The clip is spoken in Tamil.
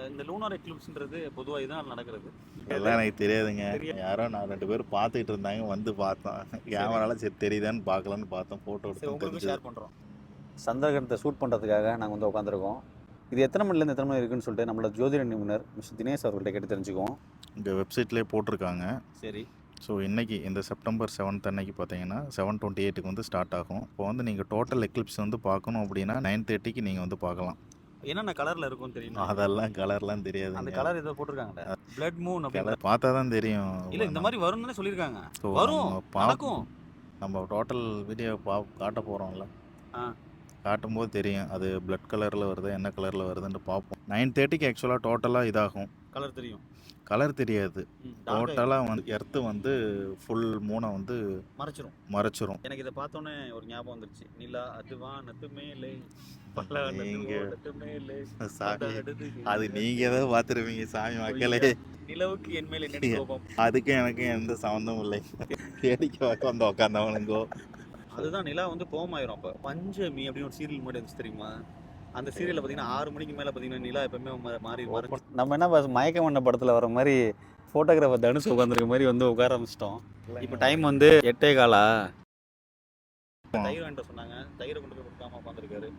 இந்த லூனார் எக்லிப்ஸ்ன்றது பொதுவாக இதுதான் நடக்கிறது. அதெல்லாம் எனக்கு தெரியாதுங்க. யாரோ நான் 2 பேரும் பார்த்துக்கிட்டு இருந்தாங்க, வந்து பார்த்தோம். கேமரால சரி தெரியுதான்னு பார்க்கலான்னு பார்த்தோம். ஃபோட்டோ சரி, உங்களுக்கு எடுத்து ஷேர் பண்ணுறோம். சந்திரகிரகணத்தை ஷூட் பண்ணுறதுக்காக நாங்கள் வந்து உட்காந்துருக்கோம். இது எத்தனை மணிலேருந்து எத்தனை மணி இருக்குன்னு சொல்லிட்டு நம்மளோட ஜோதிட நிபுணர் மிஸ்டர் தினேஷ் அவர்கள்ட்ட கேட்டு தெரிஞ்சுக்குவோம். இந்த வெப்சைட்லேயே போட்டிருக்காங்க. சரி. ஸோ இன்றைக்கி இந்த செப்டம்பர் 7th அன்னைக்கு பார்த்தீங்கன்னா 7:28க்கு வந்து ஸ்டார்ட் ஆகும். இப்போ வந்து நீங்கள் டோட்டல் எக்லிப்ஸ் வந்து பார்க்கணும் அப்படின்னா 9:30க்கு நீங்கள் வந்து பார்க்கலாம். என்னென்ன கலரில் இருக்கும்னு தெரியும்? அதெல்லாம் கலர்லாம் தெரியாது. அந்த கலர் ஏதோ போட்டிருக்காங்கல்ல, பிளட் மூன் அப்படின்னு. பார்த்தா தான் தெரியும். இல்லை, இந்த மாதிரி வரும்னு சொல்லியிருக்காங்க. ஸோ வரும், பார்க்கும். நம்ம டோட்டல் வீடியோ காட்ட போகிறோம்ல, காட்டும்போது தெரியும் அது பிளட் கலரில் வருது என்ன கலரில் வருதுன்னு பார்ப்போம். 9:30க்கு ஆக்சுவலாக டோட்டலாக இதாகும். கலர் தெரியும்? கலர் தெரியாது. டோட்டலாக வந்து எர்த்து வந்து ஃபுல் மூணை வந்து மறைச்சிரும். எனக்கு இதை பார்த்தோன்னே ஒரு ஞாபகம் வந்துருச்சு. நிலா அதுவா நத்து மேலே அது நீங்க ஏதாவது பார்த்துருவீங்க சாமி மக்களே. நிலவுக்கு என் மேல் என்ன கோபம்? அதுக்கு எனக்கு எந்த சம்மந்தமும் இல்லை. வேடிக்கை பார்க்க வந்து உட்காந்தவனுங்கோ. அதுதான் நிலா வந்து கோமாயிரும். அப்போ பஞ்சமி அப்படின்னு ஒரு சீரியல் மாதிரி இருந்துச்சு தெரியுமா? அந்த சீரியலில் பார்த்தீங்கன்னா 6 மணிக்கு மேலே பார்த்தீங்கன்னா நிலா எப்பவுமே மாறி நம்ம என்ன மயக்க மண்ண படத்தில் வர மாதிரி ஃபோட்டோகிராஃபர் தனுஷ் உட்காந்துருக்க மாதிரி வந்து உட்கார ஆரம்பிச்சிட்டோம். இப்போ டைம் வந்து 8:15. தயிர் வாங்கிட்டு சொன்னாங்க. தயிரை கொண்டு போய் கொடுக்காம உட்காந்துருக்காரு.